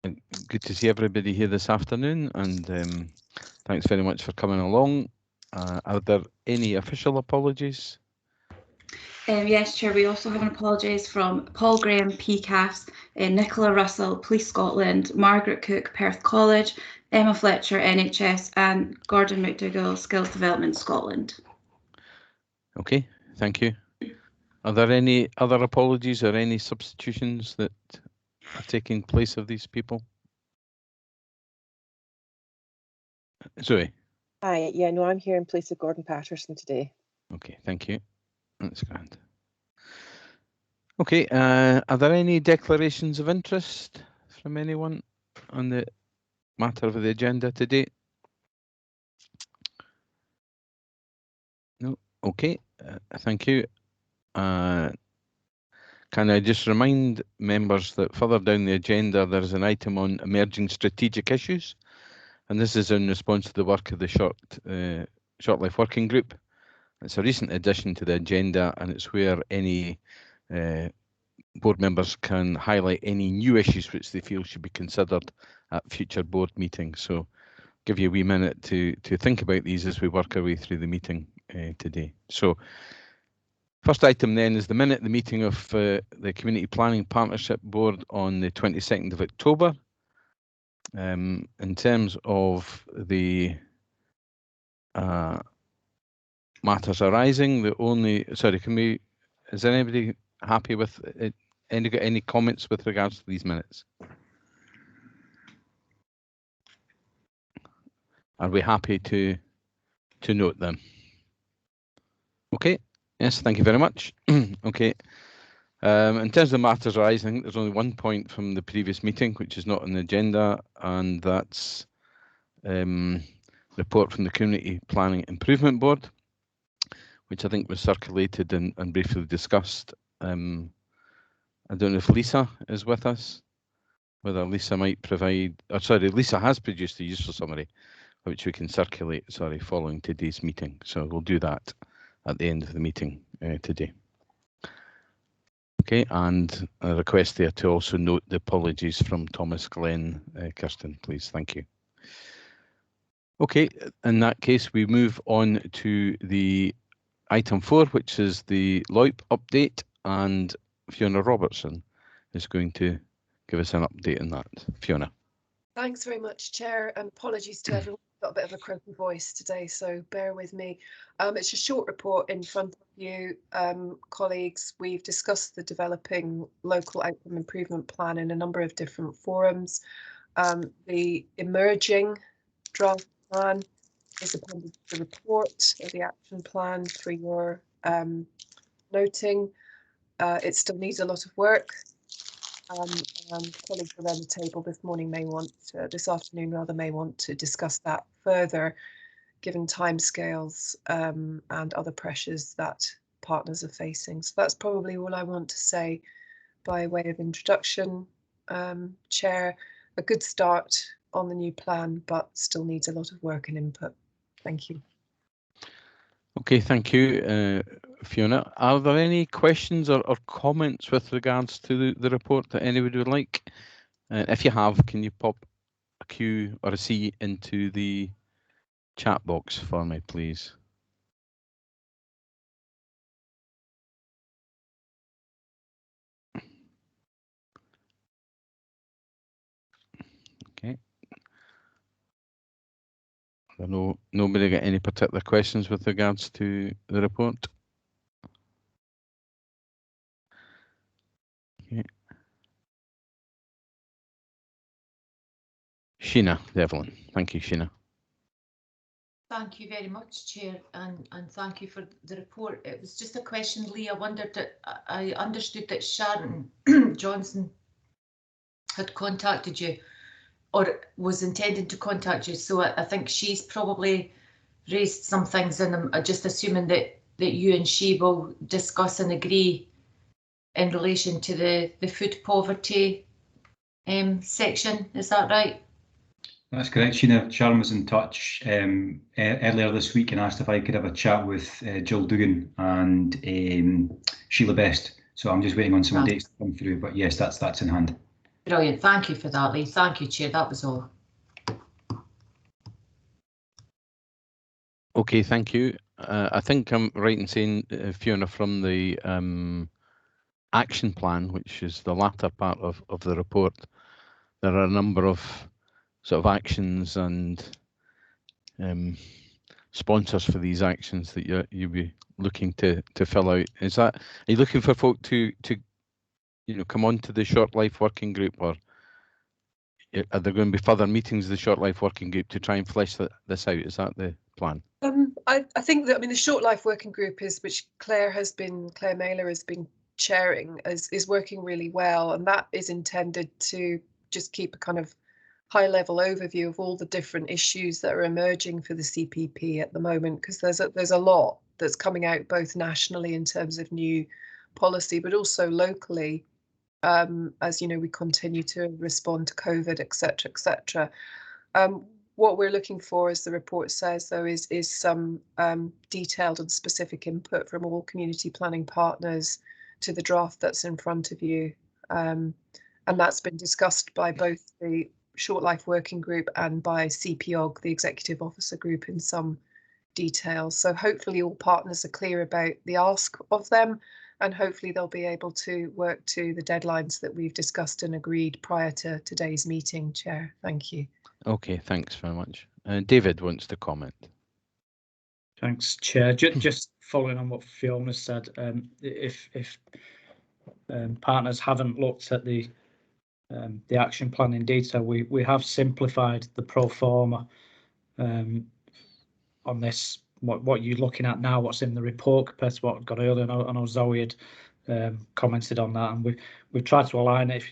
Good to see everybody here this afternoon, and thanks very much for coming along. Are there any official apologies? Yes, Chair, we also have an apologies from Paul Graham, PCAFs, Nicola Russell, Police Scotland, Margaret Cook, Perth College, Emma Fletcher, NHS, and Gordon McDougall, Skills Development Scotland. Okay, thank you. Are there any other apologies or any substitutions that are taking place of these people? Zoe? Hi, yeah, no, I'm here in place of Gordon Patterson today. Okay, thank you. That's grand. Okay, are there any declarations of interest from anyone on the matter of the agenda today? No, okay, thank you. Can I just remind members that further down the agenda there's an item on emerging strategic issues, and this is in response to the work of the Short Life Working Group. It's a recent addition to the agenda, and it's where any board members can highlight any new issues which they feel should be considered at future board meetings. So give you a wee minute to think about these as we work our way through the meeting today. So first item then is the minute of the meeting of the Community Planning Partnership Board on the 22nd of October. In terms of the matters arising, is anybody happy with it? Any comments with regards to these minutes? Are we happy to note them? Okay. Yes, thank you very much. Okay. In terms of the matters arising, there's only one point from the previous meeting which is not on the agenda, and that's report from the Community Planning Improvement Board, which I think was circulated and briefly discussed. I don't know if Lisa is with us, whether Lisa might provide, Lisa has produced a useful summary, which we can circulate, following today's meeting. So we'll do that at the end of the meeting today. Okay, and a request there to also note the apologies from Thomas, Glenn, Kirsten, please. Thank you. Okay, in that case, we move on to the item 4, which is the LOIP update, and Fiona Robertson is going to give us an update on that. Fiona. Thanks very much, Chair, and apologies to everyone. I've got a bit of a croaky voice today, so bear with me. It's a short report in front of you, colleagues. We've discussed the developing local outcome improvement plan in a number of different forums. The emerging draft plan is appended to the report of the action plan for your noting. It still needs a lot of work. And colleagues around the table this afternoon may want to discuss that further, given timescales and other pressures that partners are facing. So that's probably all I want to say by way of introduction. Chair, a good start on the new plan, but still needs a lot of work and input. Thank you. Okay, thank you, Fiona. Are there any questions or comments with regards to the report that anybody would like? If you have, can you pop a Q or a C into the chat box for me, please? Okay. Nobody got any particular questions with regards to the report? Okay. Sheena Devlin. Thank you, Sheena. Thank you very much, Chair, and thank you for the report. It was just a question, Lee. I understood that Sharon Johnson had contacted you, or was intending to contact you, so I think she's probably raised some things, and I'm just assuming that you and she will discuss and agree in relation to the food poverty section. Is that right? That's correct, Sheena. Sharon was in touch earlier this week and asked if I could have a chat with Jill Dugan and Sheila Best. So I'm just waiting on some dates to come through, but yes, that's in hand. Brilliant. Thank you for that, Lee. Thank you, Chair. That was all. Okay, thank you. I think I'm right in saying, Fiona, from the action plan, which is the latter part of the report, there are a number of sort of actions and sponsors for these actions that you'll be looking to fill out. Is that, are you looking for folk to come on to the short life working group, or are there going to be further meetings of the short life working group to try and flesh this out? Is that the plan? I think that, I mean, the short life working group which Claire Mailer has been chairing, is working really well, and that is intended to just keep a kind of high level overview of all the different issues that are emerging for the CPP at the moment, because there's a lot that's coming out both nationally in terms of new policy, but also locally, as you know, we continue to respond to COVID, etc., etc. What we're looking for, as the report says, though, is some detailed and specific input from all community planning partners to the draft that's in front of you. And that's been discussed by both the Short Life Working Group and by CPOG, the Executive Officer Group, in some detail. So hopefully all partners are clear about the ask of them, and hopefully they'll be able to work to the deadlines that we've discussed and agreed prior to today's meeting, Chair. Thank you. Okay, thanks very much. David wants to comment. Thanks, Chair. Just following on what Fiona said, if partners haven't looked at the action plan in detail, we have simplified the pro forma on this. What you're looking at now, what's in the report compared to what I got earlier. I know Zoe had commented on that, and we've tried to align it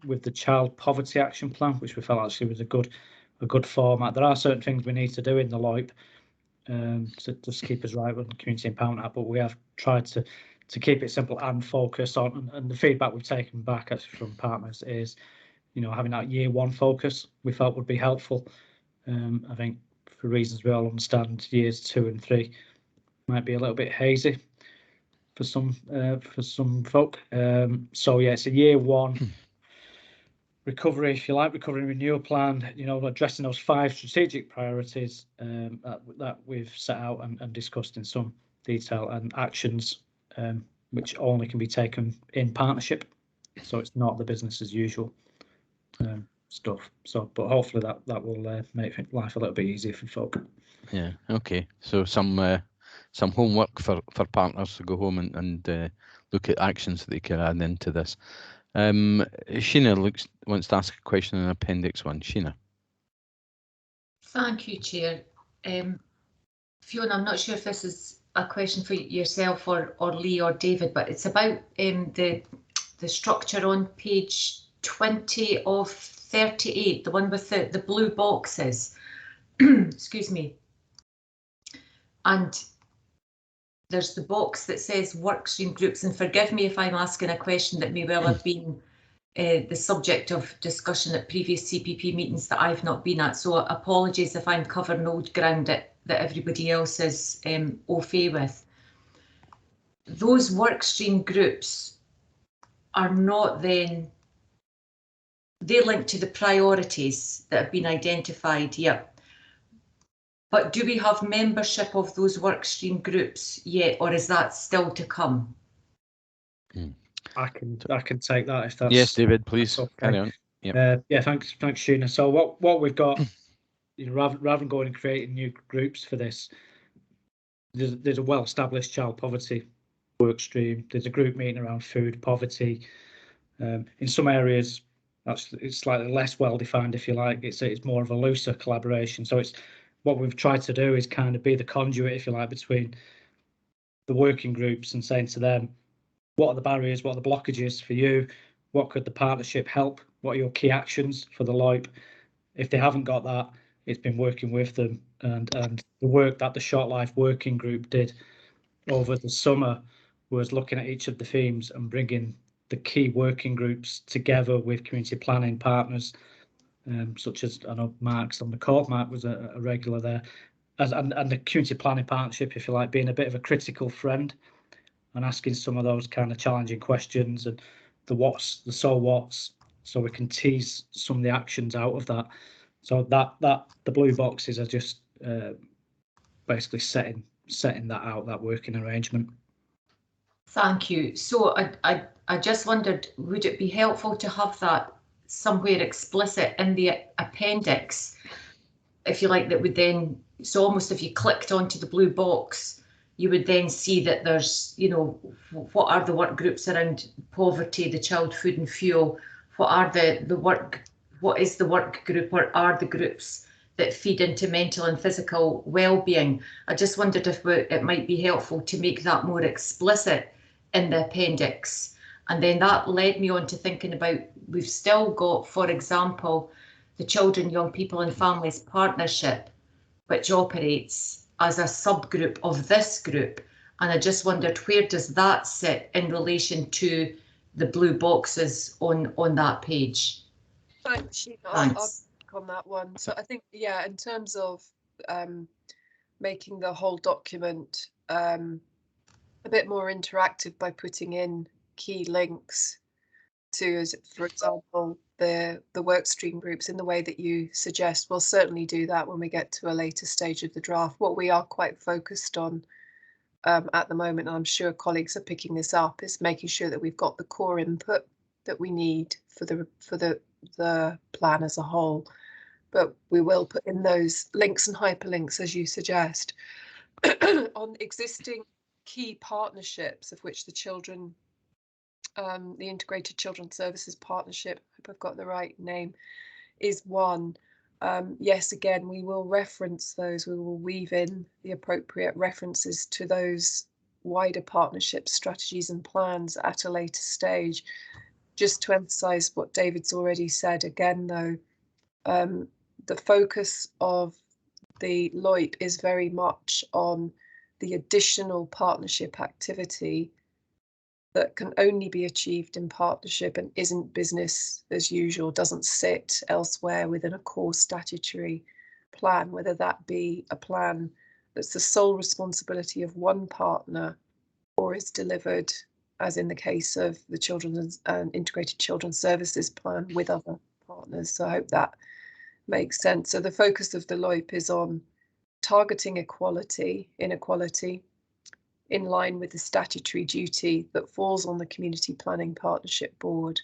with the child poverty action plan, which we felt actually was a good format. There are certain things we need to do in the LOIP to just keep us right with the Community Empowerment Act, but we have tried to keep it simple and focus on, and the feedback we've taken back actually from partners is, having that year one focus we felt would be helpful. I think for reasons we all understand, years 2 and 3 might be a little bit hazy for some folk. So yeah, it's a year one recovery, if you like, recovery renewal plan, addressing those 5 strategic priorities that we've set out and discussed in some detail, and actions which only can be taken in partnership. So it's not the business as usual stuff. So, but hopefully that will make life a little bit easier for folk. Yeah. Okay. So some homework for partners to go home and look at actions that they can add into this. Sheena wants to ask a question in Appendix 1. Sheena. Thank you, Chair. Fiona, I'm not sure if this is a question for yourself or Lee or David, but it's about the structure on page 20 of 38, the one with the blue boxes. Excuse me. And there's the box that says Workstream Groups, and forgive me if I'm asking a question that may well have been the subject of discussion at previous CPP meetings that I've not been at, so apologies if I'm covering old ground that everybody else is au fait with. Those Workstream Groups are not then, they link to the priorities that have been identified, yep. But do we have membership of those Workstream Groups yet, or is that still to come? I can take that if that's... Yes, David, please okay. carry on. Yep. Yeah, thanks, Sheena. So what we've got, rather than going and creating new groups for this, there's a well-established child poverty workstream. There's a group meeting around food poverty. In some areas, it's slightly less well-defined, if you like. It's more of a looser collaboration. So it's what we've tried to do is kind of be the conduit, if you like, between the working groups and saying to them, what are the barriers, what are the blockages for you? What could the partnership help? What are your key actions for the LOIP? If they haven't got that, it's been working with them, and the work that the Short Life Working Group did over the summer was looking at each of the themes and bringing the key working groups together with community planning partners, such as, I know Mark's on the call. Mark was a regular there, and the community planning partnership, if you like, being a bit of a critical friend and asking some of those kind of challenging questions, and the what's, the so what's, so we can tease some of the actions out of that. So that the blue boxes are just basically setting that out, that working arrangement. Thank you. So I just wondered, would it be helpful to have that somewhere explicit in the appendix, if you like, that would then, so almost if you clicked onto the blue box, you would then see that there's, you know, what are the work groups around poverty, the child, food and fuel, what is the work group, or are the groups that feed into mental and physical well-being. I just wondered if it might be helpful to make that more explicit in the appendix. And then that led me on to thinking about, we've still got, for example, the Children, Young People and Families Partnership, which operates as a subgroup of this group. And I just wondered, where does that sit in relation to the blue boxes on that page? Thanks, Sheena. Thanks. I'll pick on that one. So I think, yeah, in terms of making the whole document a bit more interactive by putting in key links to, for example, the workstream groups in the way that you suggest, we'll certainly do that when we get to a later stage of the draft. What we are quite focused on at the moment, and I'm sure colleagues are picking this up, is making sure that we've got the core input that we need for the plan as a whole. But we will put in those links and hyperlinks, as you suggest, on existing key partnerships, of which the children, the Integrated Children's Services Partnership, I hope I've got the right name, is one. Yes, again, we will reference those. We will weave in the appropriate references to those wider partnership strategies and plans at a later stage. Just to emphasise what David's already said again, though, the focus of the LOIP is very much on the additional partnership activity that can only be achieved in partnership and isn't business as usual, doesn't sit elsewhere within a core statutory plan, whether that be a plan that's the sole responsibility of one partner or is delivered, as in the case of the Children's Integrated Children's Services Plan, with other partners. So I hope that makes sense. So the focus of the LOIP is on targeting inequality, in line with the statutory duty that falls on the Community Planning Partnership Board,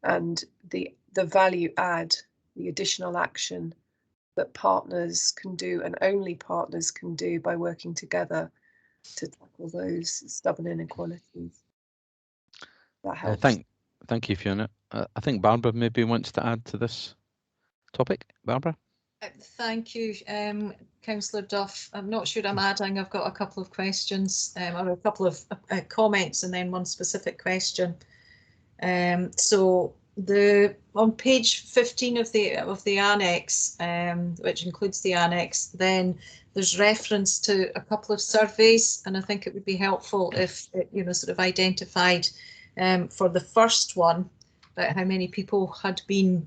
and the value add, the additional action that partners can do, and only partners can do, by working together to tackle those stubborn inequalities. That helps. Thank you, Fiona. I think Barbara maybe wants to add to this topic. Barbara? Thank you, Councillor Duff. I'm not sure I'm adding. I've got a couple of questions, or a couple of comments, and then one specific question. So on page 15 of the annex, which includes the annex, then there's reference to a couple of surveys, and I think it would be helpful if it, sort of identified for the first one, about how many people had been,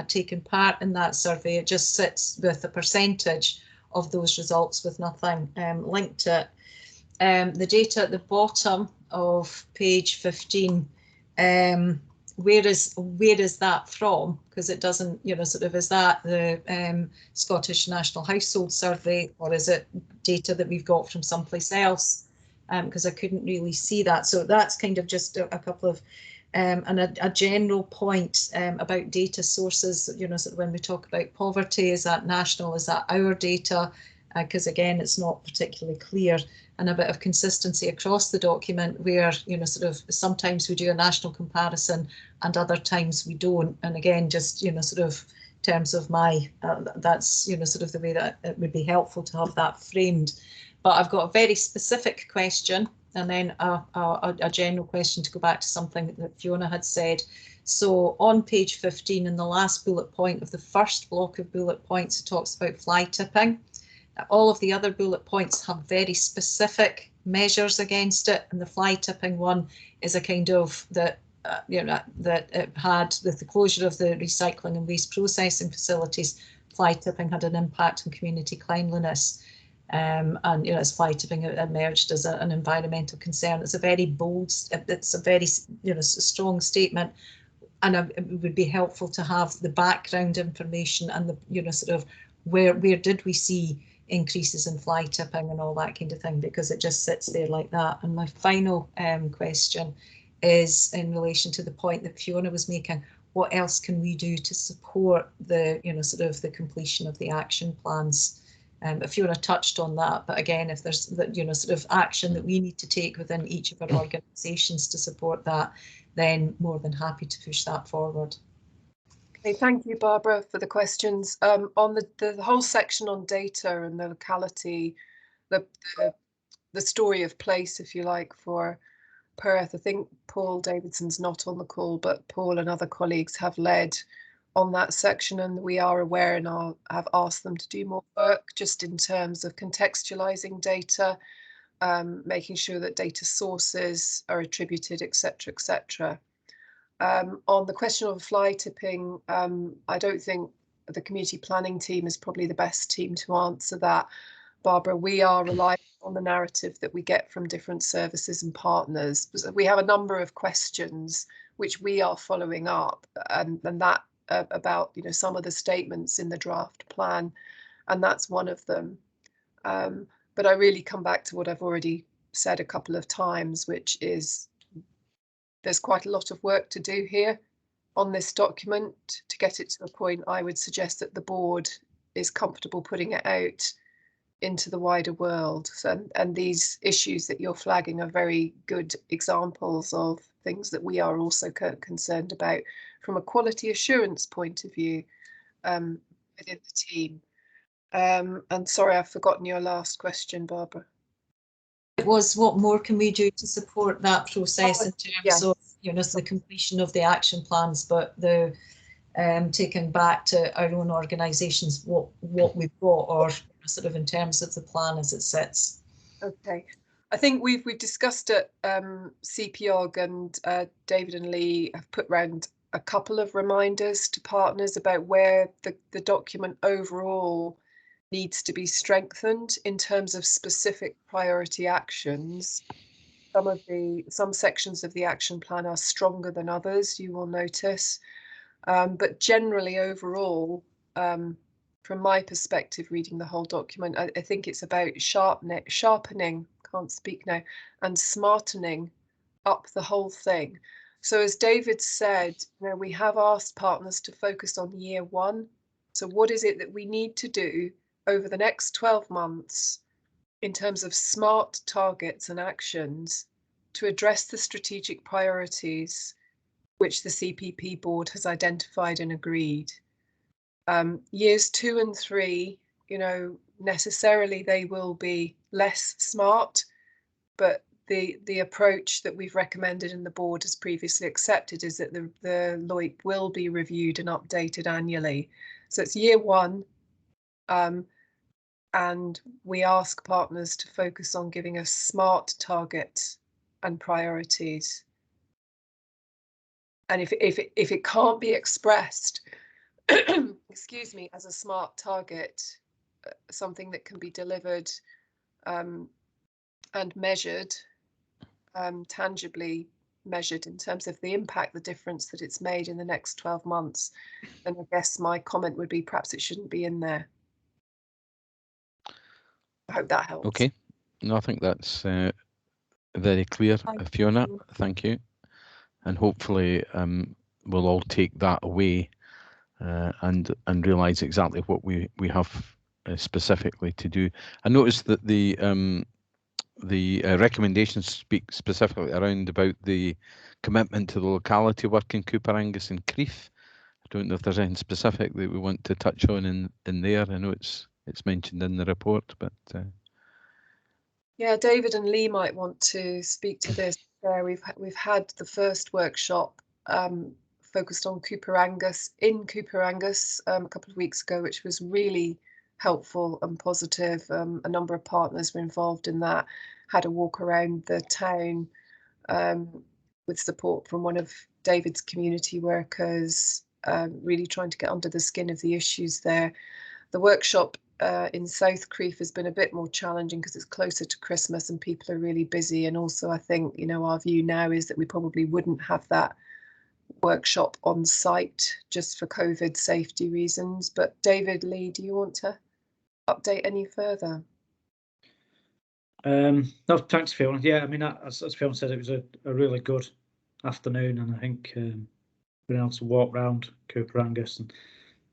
taken part in that survey. It just sits with a percentage of those results with nothing linked to it. The data at the bottom of page 15, where is that from? Because it doesn't, is that the Scottish National Household Survey, or is it data that we've got from someplace else? Because I couldn't really see that. So that's kind of just a couple of and a general point about data sources. Sort of when we talk about poverty, is that national? Is that our data? Because again, it's not particularly clear, and a bit of consistency across the document, where sort of sometimes we do a national comparison and other times we don't. And again, just sort of in terms of my that's sort of the way that it would be helpful to have that framed. But I've got a very specific question, and then a general question to go back to something that Fiona had said. So on page 15, in the last bullet point of the first block of bullet points, it talks about fly tipping. All of the other bullet points have very specific measures against it, and the fly tipping one is a kind of that that it had, with the closure of the recycling and waste processing facilities, fly tipping had an impact on community cleanliness. And as fly tipping emerged as an environmental concern. It's a very bold, it's a very strong statement. it would be helpful to have the background information and the, you know, sort of where did we see increases in fly tipping and all that kind of thing, because it just sits there like that. And my final question is in relation to the point that Fiona was making. What else can we do to support the, you know, sort of the completion of the action plans? Fiona touched on that, but again, if there's, you know, sort of action that we need to take within each of our organisations to support that, then more than happy to push that forward. Okay, thank you, Barbara, for the questions. On the whole section on data and the locality, the story of place, if you like, for Perth, I think Paul Davidson's not on the call, but Paul and other colleagues have led on that section, and we are aware and have asked them to do more work just in terms of contextualising data, making sure that data sources are attributed, etc., etc. On the question of fly tipping, I don't think the community planning team is probably the best team to answer that, Barbara. We are relying on the narrative that we get from different services and partners. We have a number of questions which we are following up, and that about, you know, some of the statements in the draft plan, and that's one of them. But I really come back to what I've already said a couple of times, which is there's quite a lot of work to do here on this document to get it to a point I would suggest that the board is comfortable putting it out into the wider world. And these issues that you're flagging are very good examples of things that we are also concerned about from a quality assurance point of view within the team. And sorry, I've forgotten your last question, Barbara. It was, what more can we do to support that process in terms of, you know, the completion of the action plans, but the taking back to our own organisations what we've got, or sort of in terms of the plan as it sits. Okay, I think we've discussed it. CPOG and David and Lee have put round a couple of reminders to partners about where the document overall needs to be strengthened in terms of specific priority actions. Some sections of the action plan are stronger than others, you will notice. But generally overall, from my perspective, reading the whole document, I think it's about sharpening, can't speak now, and smartening up the whole thing. So as David said, you know, we have asked partners to focus on year one. So what is it that we need to do over the next 12 months in terms of smart targets and actions to address the strategic priorities which the CPP board has identified and agreed. Years 2 and 3, you know, necessarily they will be less smart, but the approach that we've recommended and the board has previously accepted is that the LOIP will be reviewed and updated annually. So it's year 1, and we ask partners to focus on giving us smart targets and priorities. And if it can't be expressed, excuse me, as a smart target, something that can be delivered and measured, tangibly measured in terms of the impact, the difference that it's made in the next 12 months, then I guess my comment would be perhaps it shouldn't be in there. I hope that helps. Okay, no, I think that's very clear, Fiona. Thank you. And hopefully we'll all take that away and realise exactly what we have specifically to do. I noticed that the recommendations speak specifically around about the commitment to the locality work in Cooper Angus and Crieff. I don't know if there's anything specific that we want to touch on in there. I know it's mentioned in the report, but yeah, David and Lee might want to speak to this. We've had the first workshop focused on Cooper Angus a couple of weeks ago, which was really helpful and positive. A number of partners were involved in that, had a walk around the town with support from one of David's community workers, really trying to get under the skin of the issues there. The workshop in South Crieff has been a bit more challenging because it's closer to Christmas and people are really busy. And also I think, you know, our view now is that we probably wouldn't have that workshop on site just for COVID safety reasons. But David, Lee, do you want to update any further? No, thanks, Fiona. Yeah, I mean, as Fiona said, it was a really good afternoon, and I think being able to walk around Cooper Angus and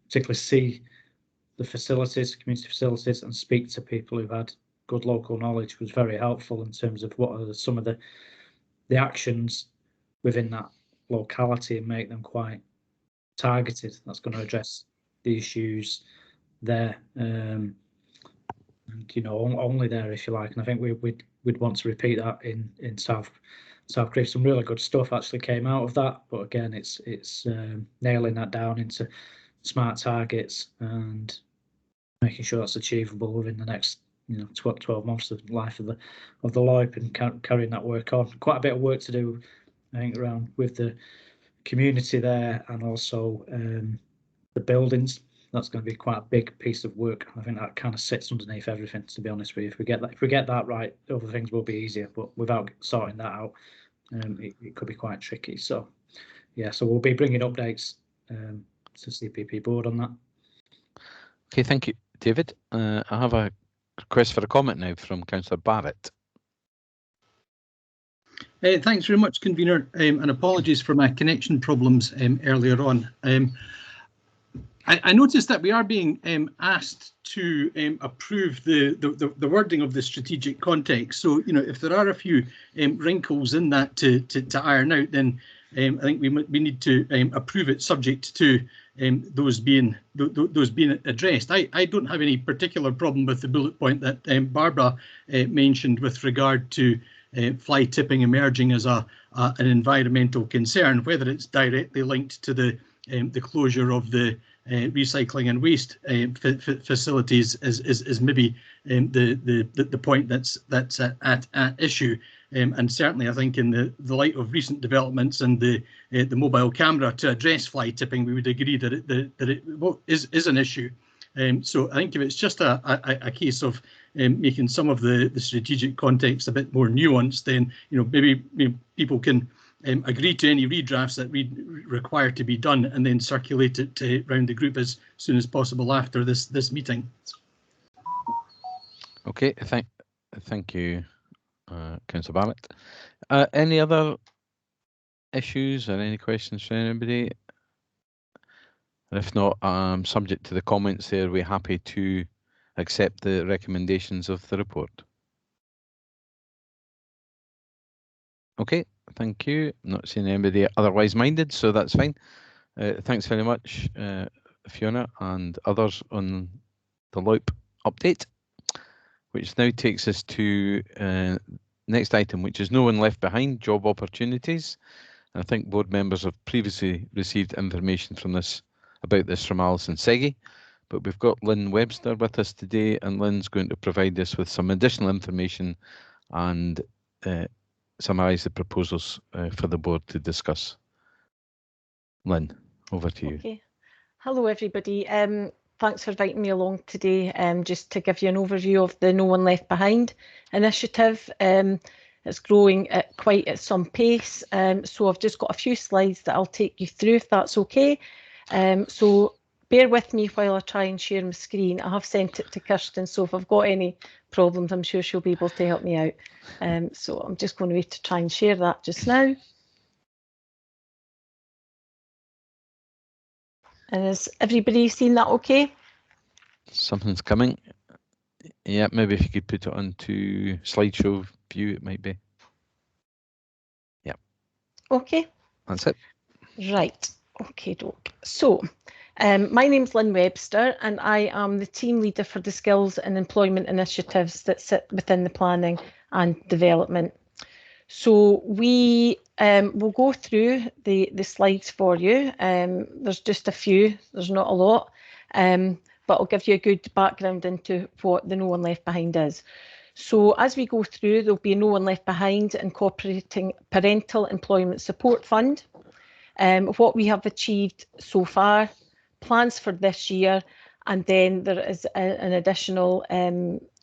particularly see the facilities, community facilities, and speak to people who've had good local knowledge was very helpful in terms of what are some of the actions within that locality and make them quite targeted. That's going to address the issues there, and only there, if you like. And I think we'd want to repeat that in South Greece. Some really good stuff actually came out of that, but again, it's nailing that down into smart targets and making sure that's achievable within the next 12 months of the life of the LOIP, and carrying that work on. Quite a bit of work to do, I think, around with the community there, and also the buildings. That's going to be quite a big piece of work. I think that kind of sits underneath everything, to be honest with you. If we get that right, other things will be easier, but without sorting that out, it could be quite tricky. So yeah, so we'll be bringing updates to CPP board on that. Okay, thank you, David. I have a request for a comment now from Councillor Barrett. Thanks very much, convener, and apologies for my connection problems earlier on. I noticed that we are being asked to approve the wording of the strategic context. So, if there are a few wrinkles in that to iron out, then I think we need to approve it subject to those being addressed. I don't have any particular problem with the bullet point that Barbara mentioned with regard to fly tipping emerging as an environmental concern, whether it's directly linked to the closure of the recycling and waste facilities is maybe the point that's at issue, and certainly I think in the light of recent developments and the mobile camera to address fly tipping, we would agree that it is an issue. So I think if it's just a case of making some of the strategic context a bit more nuanced, then maybe people can agree to any redrafts that we require to be done, and then circulate it around the group as soon as possible after this meeting. Okay, thank you, Councillor Barrett. Any other issues or any questions from anybody? And if not, subject to the comments there, we're happy to accept the recommendations of the report. Okay, thank you. I'm not seeing anybody otherwise minded, so that's fine. Thanks very much, Fiona and others on the LOIP update, which now takes us to next item, which is No One Left Behind, job opportunities. I think board members have previously received information about this from Alison Seggy, but we've got Lynn Webster with us today, and Lynn's going to provide us with some additional information and summarise the proposals for the board to discuss. Lynn, over to you. Okay. Hello, everybody. Thanks for inviting me along today, just to give you an overview of the No One Left Behind initiative. It's growing at quite some pace, so I've just got a few slides that I'll take you through, if that's okay. So bear with me while I try and share my screen. I have sent it to Kirsten, so if I've got any problems, I'm sure she'll be able to help me out. So I'm just going to wait to try and share that just now. And has everybody seen that okay? Something's coming. Yeah, maybe if you could put it onto slideshow view, it might be. Yeah. Okay. That's it. Right. Okay, doke. So, my name's Lynn Webster, and I am the team leader for the skills and employment initiatives that sit within the planning and development. So we will go through the slides for you. There's just a few, there's not a lot, but I'll give you a good background into what the No One Left Behind is. So as we go through, there'll be a No One Left Behind incorporating Parental Employment Support Fund. What we have achieved so far, plans for this year, and then there is an additional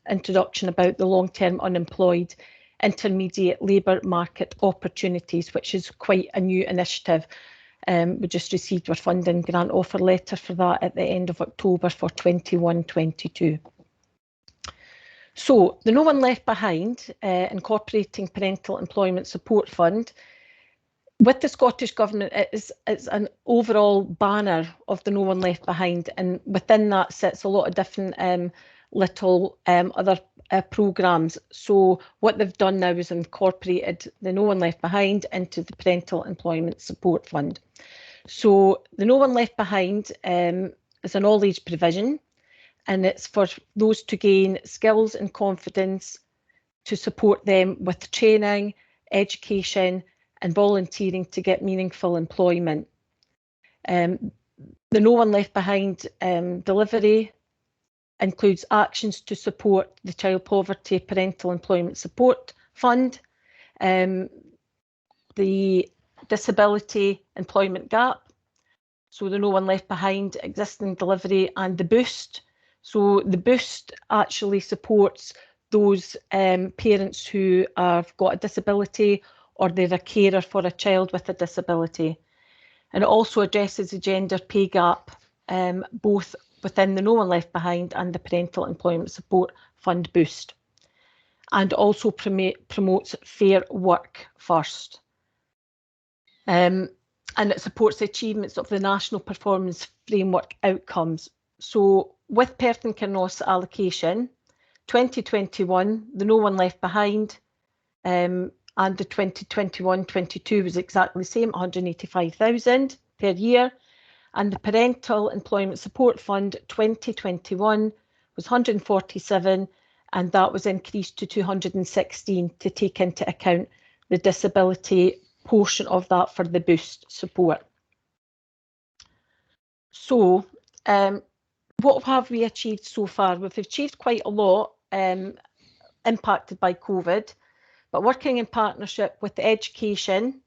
introduction about the long-term unemployed intermediate labour market opportunities, which is quite a new initiative. We just received our funding grant offer letter for that at the end of October for 21-22. So the No One Left Behind, incorporating Parental Employment Support Fund, with the Scottish Government, it's an overall banner of the No One Left Behind, and within that sits a lot of different little other programmes. So what they've done now is incorporated the No One Left Behind into the Parental Employment Support Fund. So the No One Left Behind is an all-age provision, and it's for those to gain skills and confidence to support them with training, education and volunteering to get meaningful employment. The No One Left Behind delivery includes actions to support the Child Poverty Parental Employment Support Fund, the Disability Employment Gap, so the No One Left Behind existing delivery, and the Boost. So the Boost actually supports those parents who have got a disability or they're a carer for a child with a disability. And it also addresses the gender pay gap, both within the No One Left Behind and the Parental Employment Support Fund Boost, and also promotes fair work first. And it supports the achievements of the National Performance Framework outcomes. So with Perth and Kinross allocation, 2021, the No One Left Behind, and the 2021-22 was exactly the same, 185,000 per year. And the Parental Employment Support Fund 2021 was 147, and that was increased to 216 to take into account the disability portion of that for the Boost support. So what have we achieved so far? We've achieved quite a lot, impacted by COVID, but working in partnership with the education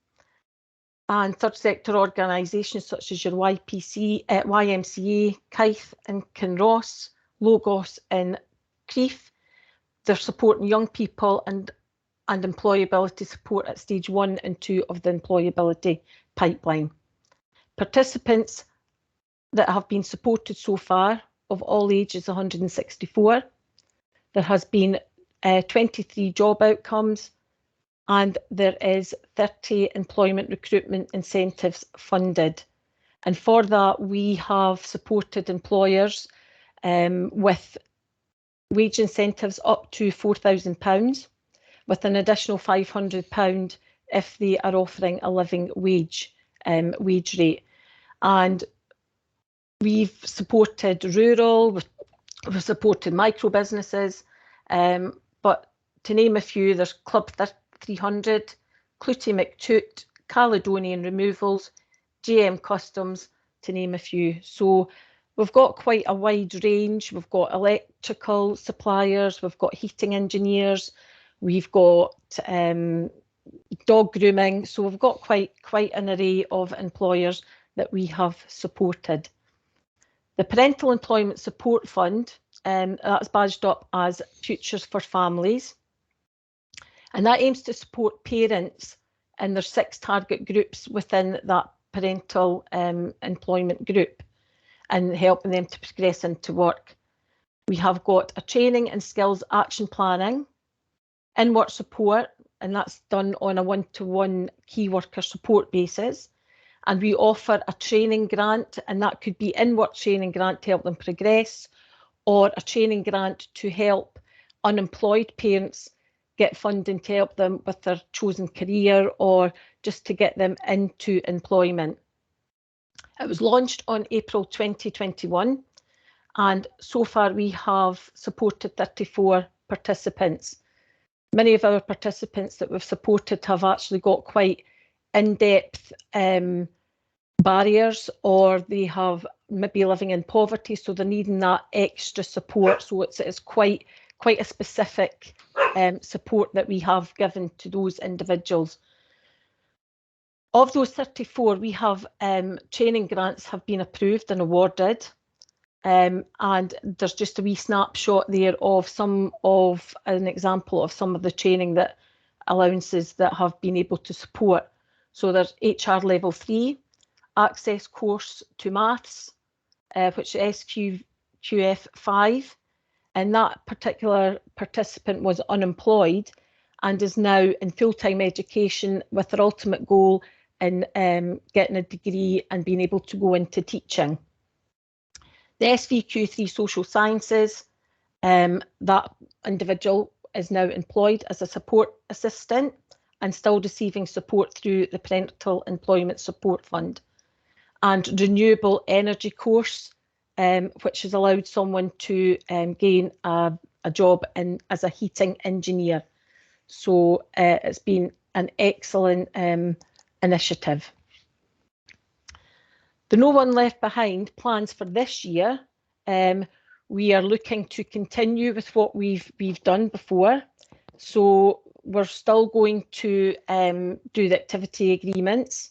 and third sector organisations such as your YMCA, Kythe and Kinross, Logos and Crieff, they're supporting young people and employability support at stage 1 and 2 of the employability pipeline. Participants that have been supported so far of all ages 164. There has been 23 job outcomes, and there is 30 employment recruitment incentives funded. And for that, we have supported employers with wage incentives up to £4,000, with an additional £500 if they are offering a living wage rate. And we've supported rural, we've supported micro businesses, but to name a few, there's Club 300, Clutie McToot, Caledonian Removals, GM Customs, to name a few. So we've got quite a wide range. We've got electrical suppliers, we've got heating engineers, we've got dog grooming. So we've got quite an array of employers that we have supported. The Parental Employment Support Fund, that's badged up as Futures for Families, and that aims to support parents in their 6 target groups within that parental employment group and helping them to progress into work. We have got a training and skills action planning, in-work support, and that's done on a one-to-one key worker support basis. And we offer a training grant, and that could be in-work training grant to help them progress, or a training grant to help unemployed parents get funding to help them with their chosen career or just to get them into employment. It was launched on April 2021, and so far we have supported 34 participants. Many of our participants that we've supported have actually got quite in-depth barriers, or they have maybe living in poverty, so they're needing that extra support. So it's quite a specific support that we have given to those individuals. Of those 34, we have training grants have been approved and awarded, and there's just a wee snapshot there of an example of some of the training that allowances that have been able to support. So there's HR level 3, access course to maths, which is SQF5, and that particular participant was unemployed and is now in full-time education with their ultimate goal in getting a degree and being able to go into teaching. The SVQ3 Social Sciences, that individual is now employed as a support assistant and still receiving support through the Parental Employment Support Fund. And renewable energy course, which has allowed someone to gain a job as a heating engineer. So it's been an excellent initiative. The No One Left Behind plans for this year. We are looking to continue with what we've done before. So we're still going to do the activity agreements.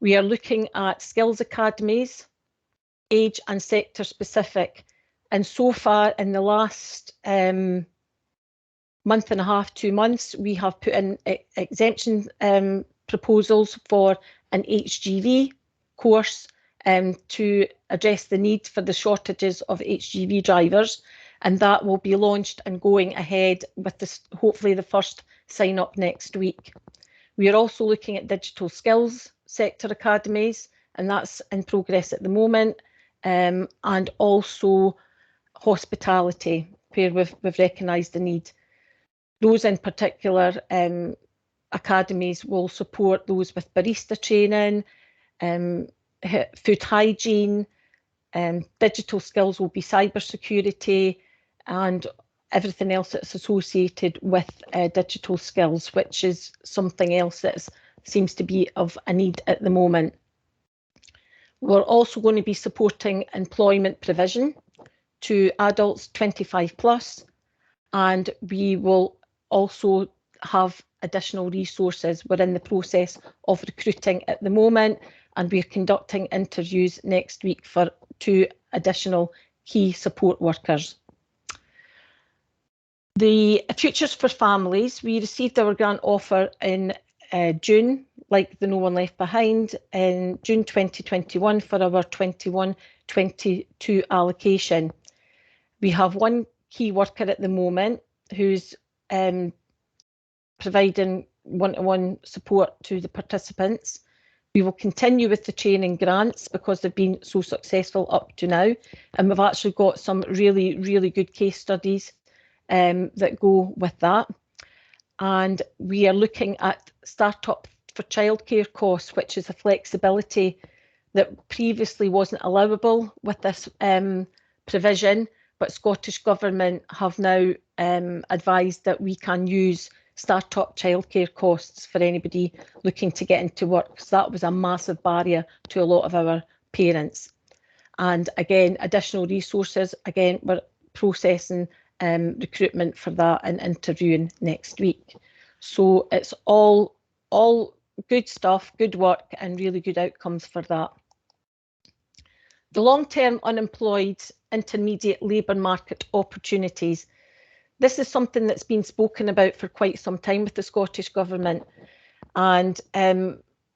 We are looking at skills academies, age and sector specific. And so far in the last month and a half, 2 months, we have put in exemption proposals for an HGV course to address the need for the shortages of HGV drivers, and that will be launched and going ahead with this, hopefully the first sign up next week. We are also looking at digital skills sector academies, and that's in progress at the moment, and also hospitality, where we've recognised the need. Those in particular academies will support those with barista training, food hygiene, digital skills will be cybersecurity, and everything else that's associated with digital skills, which is something else that seems to be of a need at the moment. We're also going to be supporting employment provision to adults 25 plus, and we will also have additional resources. We're in the process of recruiting at the moment, and we're conducting interviews next week for 2 additional key support workers. The Futures for Families, we received our grant offer in June, like the No One Left Behind, in June 2021 for our 21-22 allocation. We have 1 key worker at the moment who's providing one-to-one support to the participants. We will continue with the training grants because they've been so successful up to now, and we've actually got some really, really good case studies that go with that. And we are looking at startup for childcare costs, which is a flexibility that previously wasn't allowable with this provision, but Scottish Government have now advised that we can use startup childcare costs for anybody looking to get into work. So that was a massive barrier to a lot of our parents. And again, additional resources, again, we're processing recruitment for that and interviewing next week. So it's all good stuff, good work, and really good outcomes for that. The long-term unemployed intermediate labour market opportunities. This is something that's been spoken about for quite some time with the Scottish Government, and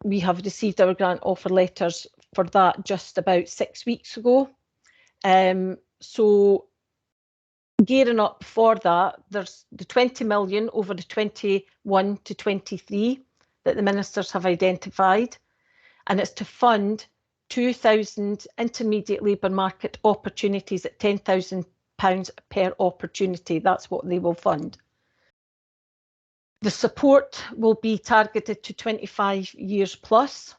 we have received our grant offer letters for that just about 6 weeks ago. So gearing up for that, there's the 20 million over the 21 to 23 that the ministers have identified, and it's to fund 2,000 intermediate labour market opportunities at £10,000 per opportunity. That's what they will fund. The support will be targeted to 25 years plus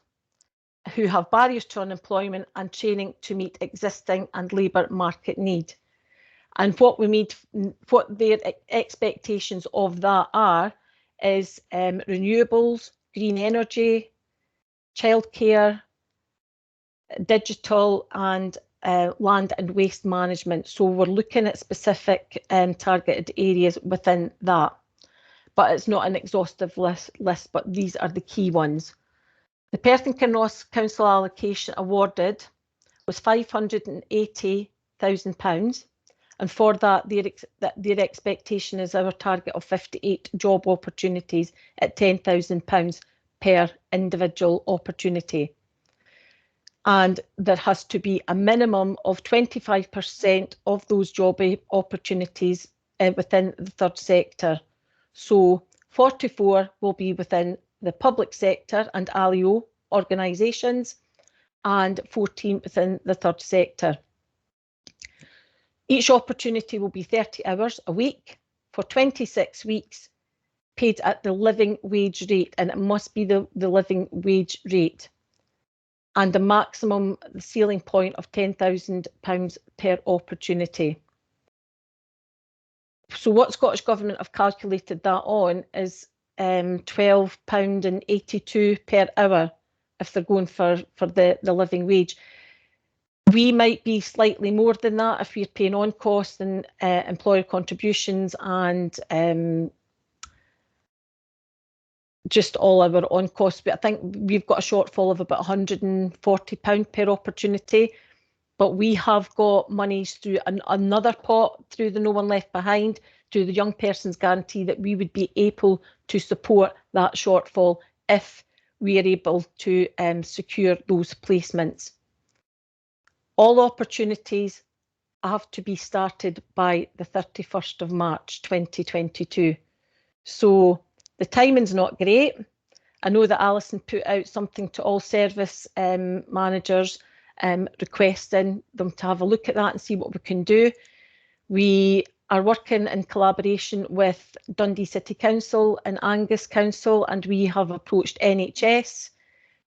who have barriers to unemployment and training to meet existing and labour market need. And what their expectations of that are is renewables, green energy, childcare, digital, and land and waste management. So we're looking at specific targeted areas within that, but it's not an exhaustive list, but these are the key ones. The Perth and Kinross Council allocation awarded was £580,000, and for that their expectation is our target of 58 job opportunities at £10,000 per individual opportunity. and there has to be a minimum of 25% of those job opportunities within the third sector. So 44 will be within the public sector and ALIO organisations, and 14 within the third sector. Each opportunity will be 30 hours a week for 26 weeks, paid at the living wage rate, and it must be the living wage rate, and the maximum ceiling point of £10,000 per opportunity. So what Scottish Government have calculated that on is £12.82 per hour if they're going for the living wage. We might be slightly more than that if we're paying on costs and employer contributions and just all our on costs, but I think we've got a shortfall of about £140 per opportunity. But we have got monies through another pot, through the No One Left Behind, through the Young Persons Guarantee, that we would be able to support that shortfall if we are able to secure those placements. All opportunities have to be started by the 31st of March 2022. So the timing's not great. I know that Alison put out something to all service managers requesting them to have a look at that and see what we can do. We are working in collaboration with Dundee City Council and Angus Council, and we have approached NHS,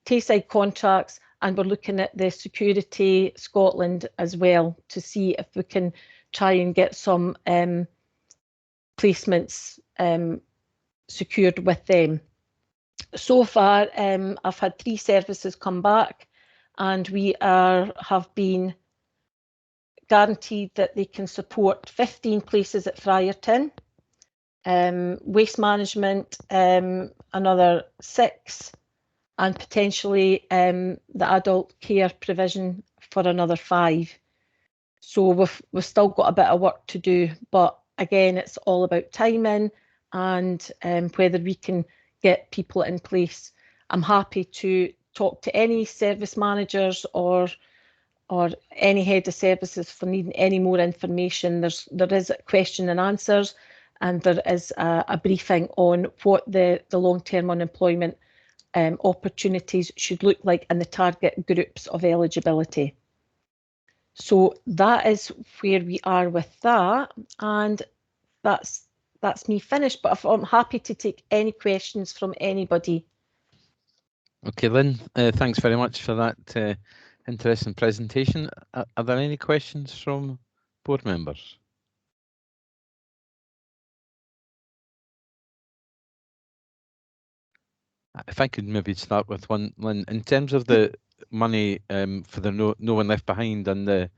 Tayside Contracts, and we're looking at the Security Scotland as well to see if we can try and get some placements secured with them. So far, I've had 3 services come back, and we have been guaranteed that they can support 15 places at Friarton, waste management, another 6, and potentially the adult care provision for another 5. So we've still got a bit of work to do, but again, it's all about timing and whether we can get people in place. I'm happy to talk to any service managers or any head of services for needing any more information. There is a question and answers, and there is a briefing on what the long-term unemployment opportunities should look like and the target groups of eligibility. So that is where we are with that, and that's me finished, but I'm happy to take any questions from anybody. Okay, Lynn, thanks very much for that interesting presentation. Are there any questions from board members? If I could maybe start with one, Lynn, in terms of the money for the No One Left Behind and the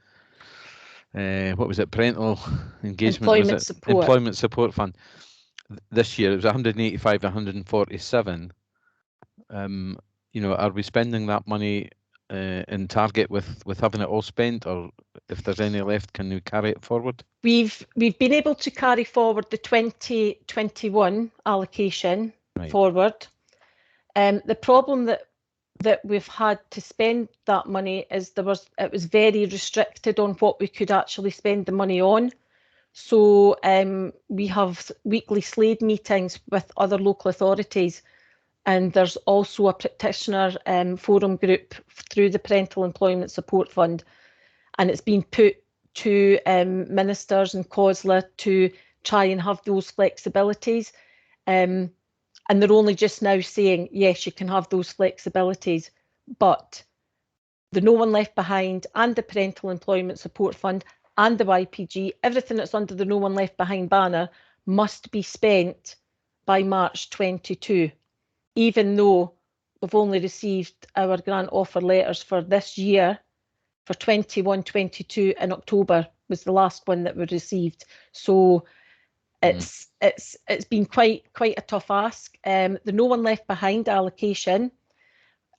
what was it, parental engagement, employment support fund. This year it was 185, 147. You know, are we spending that money in target with having it all spent, or if there's any left, can we carry it forward? We've been able to carry forward the 2021 allocation forward. The problem that we've had to spend that money is it was very restricted on what we could actually spend the money on. So we have weekly SLAID meetings with other local authorities, and there's also a practitioner forum group through the Parental Employment Support Fund, and it's been put to ministers and COSLA to try and have those flexibilities. And they're only just now saying, yes, you can have those flexibilities, but the No One Left Behind and the Parental Employment Support Fund and the YPG, everything that's under the No One Left Behind banner must be spent by March 22, even though we've only received our grant offer letters for this year, for 21-22 in October was the last one that we received. So it's been quite a tough ask. The No One Left Behind allocation,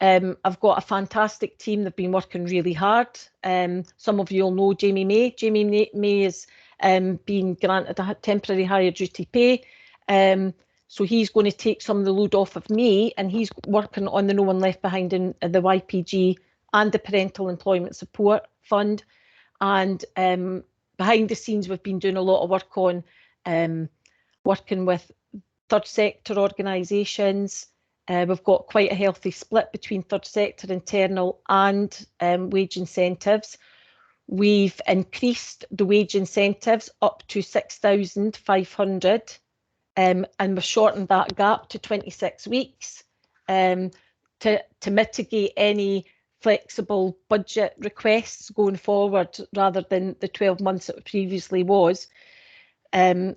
I've got a fantastic team. They've been working really hard. Some of you will know Jamie May. Jamie May has been granted a temporary higher duty pay. So he's going to take some of the load off of me, and he's working on the No One Left Behind in the YPG and the Parental Employment Support Fund. And behind the scenes, we've been doing a lot of work on working with third sector organisations. We've got quite a healthy split between third sector, internal and wage incentives. We've increased the wage incentives up to 6,500 and we've shortened that gap to 26 weeks to mitigate any flexible budget requests going forward rather than the 12 months it previously was. The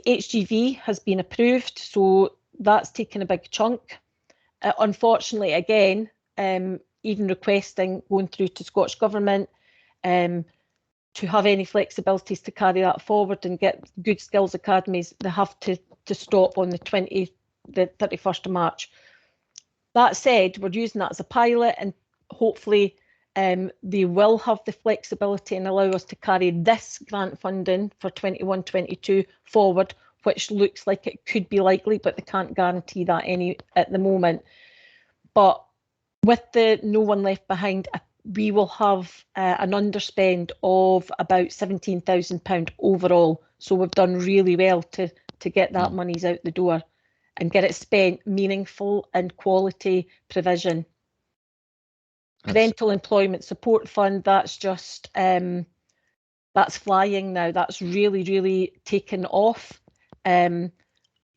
HGV has been approved, so that's taken a big chunk. Unfortunately, again, even requesting going through to Scottish Government to have any flexibilities to carry that forward and get good skills academies, they have to stop on the 31st of March. That said, we're using that as a pilot, and hopefully they will have the flexibility and allow us to carry this grant funding for 21-22 forward, which looks like it could be likely, but they can't guarantee that at the moment. But with the No One Left Behind, we will have an underspend of about £17,000 overall. So we've done really well to get that monies out the door and get it spent meaningful and quality provision. Parental Employment Support Fund, that's just, that's flying now. That's really, really taken off. Again,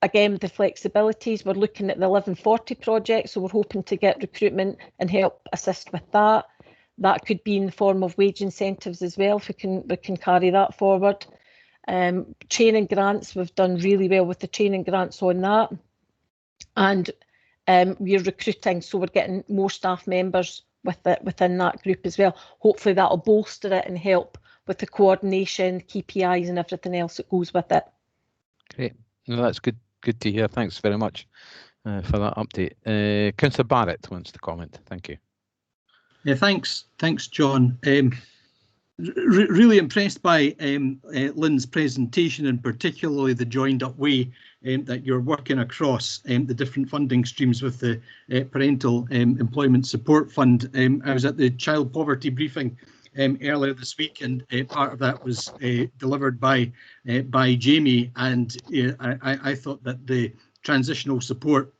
the flexibilities, we're looking at the 1140 project, so we're hoping to get recruitment and help assist with that. That could be in the form of wage incentives as well, if we can carry that forward. Training grants, we've done really well with the training grants on that. And we're recruiting, so we're getting more staff members within that group as well. Hopefully that'll bolster it and help with the coordination, KPIs and everything else that goes with it. Great. No, that's good to hear. Thanks very much for that update. Councillor Barrett wants to comment. Thank you. Yeah, thanks, John. Really impressed by Lynn's presentation, and particularly the joined up way that you're working across the different funding streams with the Parental Employment Support Fund. I was at the child poverty briefing earlier this week, and part of that was delivered by Jamie, and I thought that the transitional support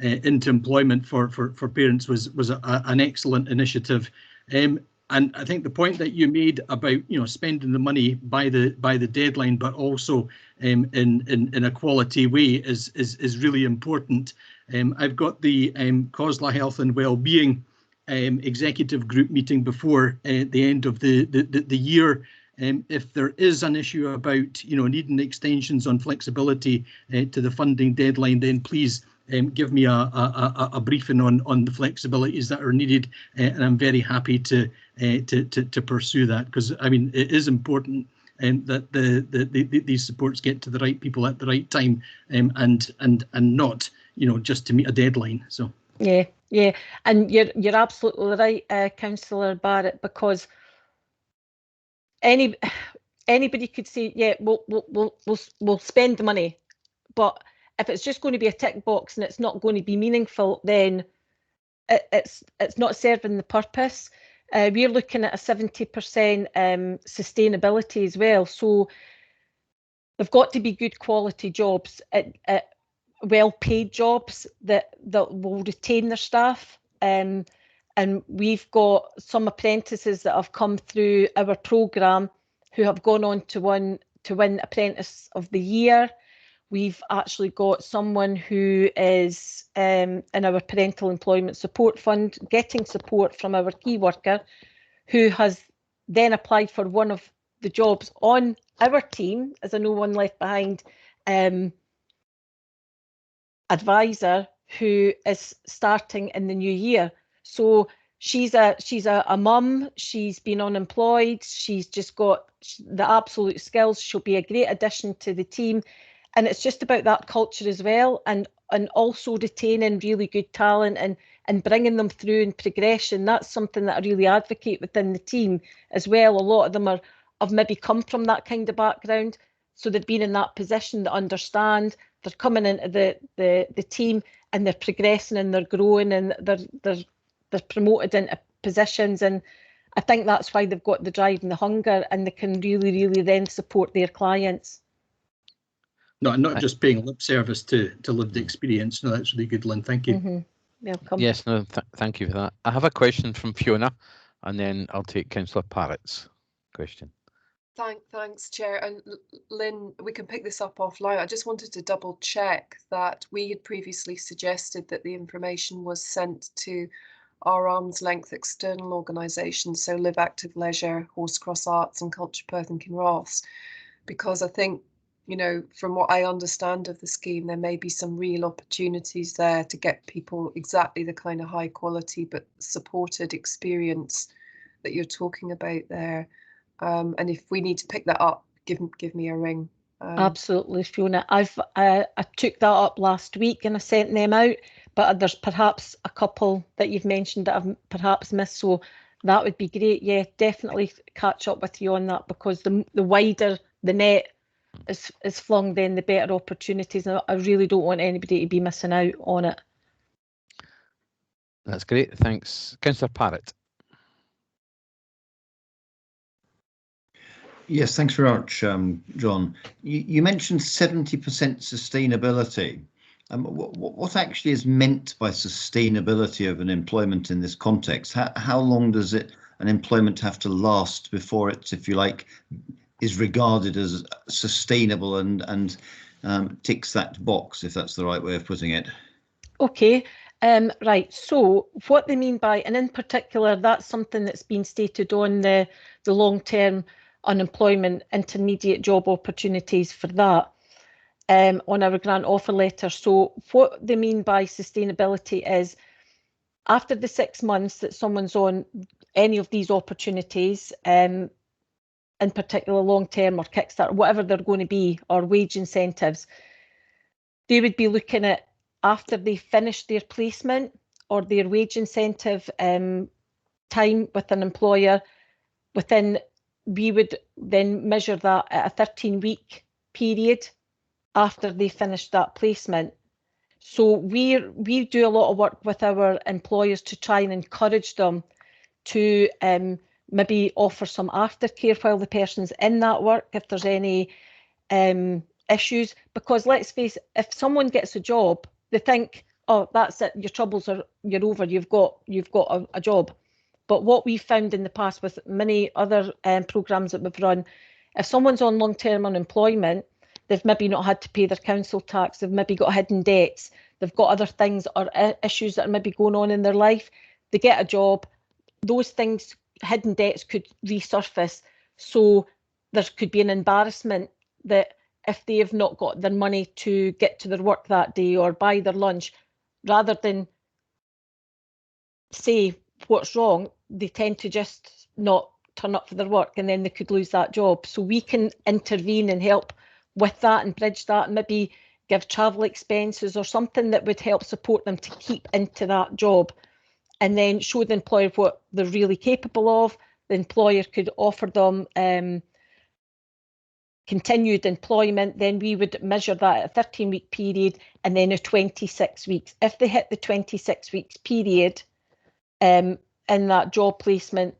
into employment for parents was an excellent initiative. And I think the point that you made about spending the money by the deadline, but also in a quality way is really important. I've got the COSLA Health and Wellbeing executive group meeting before the end of the year. If there is an issue about needing extensions on flexibility to the funding deadline, then please give me a briefing on the flexibilities that are needed, and I'm very happy to pursue that, because I mean it is important that these supports get to the right people at the right time, and not just to meet a deadline. So yeah, and you're absolutely right, Councillor Barrett, because anybody could say, yeah, we'll spend the money, but if it's just going to be a tick box and it's not going to be meaningful, then it's not serving the purpose. We're looking at a 70% sustainability as well. So they've got to be good quality jobs, well-paid jobs that will retain their staff. And we've got some apprentices that have come through our programme who have gone on to win Apprentice of the Year. We've actually got someone who is in our Parental Employment Support Fund getting support from our key worker, who has then applied for one of the jobs on our team as a No One Left Behind advisor, who is starting in the new year. So she's a mum, she's been unemployed, she's just got the absolute skills, she'll be a great addition to the team. And it's just about that culture as well, and also retaining really good talent and bringing them through in progression. That's something that I really advocate within the team as well. A lot of them have maybe come from that kind of background, so they've been in that position, they understand, they're coming into the team and they're progressing and they're growing and they're promoted into positions, and I think that's why they've got the drive and the hunger, and they can really then support their clients. Not just paying lip service to lived experience. No, that's really good, Lynn. Thank you. Welcome. Yes, no, thank you for that. I have a question from Fiona, and then I'll take Councillor Parrott's question. Thanks, Chair. And Lynn, we can pick this up offline. I just wanted to double check that we had previously suggested that the information was sent to our arm's length external organisations, so Live Active Leisure, Horsecross Arts and Culture Perth and Kinross, because I think, you know, from what I understand of the scheme, there may be some real opportunities there to get people exactly the kind of high quality but supported experience that you're talking about there. And if we need to pick that up, give me a ring. Absolutely, Fiona. I took that up last week and I sent them out, but there's perhaps a couple that you've mentioned that I've perhaps missed, so that would be great. Yeah, definitely catch up with you on that, because the wider the net is flung, then the better opportunities. And I really don't want anybody to be missing out on it. That's great. Thanks. Councillor Parrott. Yes, thanks very much, John. You mentioned 70% sustainability. What actually is meant by sustainability of an employment in this context? How long does an employment have to last before it, if you like, is regarded as sustainable and ticks that box, if that's the right way of putting it? Okay, right. So what they mean by, and in particular, that's something that's been stated on the long-term unemployment intermediate job opportunities for that on our grant offer letter. So what they mean by sustainability is, after the 6 months that someone's on any of these opportunities, in particular long-term or Kickstart, whatever they're going to be, or wage incentives, they would be looking at, after they finish their placement or their wage incentive time with an employer, we would then measure that at a 13-week period after they finish that placement. So we do a lot of work with our employers to try and encourage them to maybe offer some aftercare while the person's in that work, if there's any issues. Because let's face it, if someone gets a job, they think, oh, that's it, your troubles are, you're over, you've got a job. But what we've found in the past with many other programmes that we've run, if someone's on long-term unemployment, they've maybe not had to pay their council tax, they've maybe got hidden debts, they've got other things or issues that are maybe going on in their life. They get a job, those things, hidden debts could resurface. So there could be an embarrassment that if they have not got their money to get to their work that day or buy their lunch, rather than say what's wrong, they tend to just not turn up for their work, and then they could lose that job. So we can intervene and help with that and bridge that, and maybe give travel expenses or something that would help support them to keep into that job, and then show the employer what they're really capable of. The employer could offer them continued employment. Then we would measure that at a 13-week period and then a 26 weeks. If they hit the 26 weeks period in that job placement,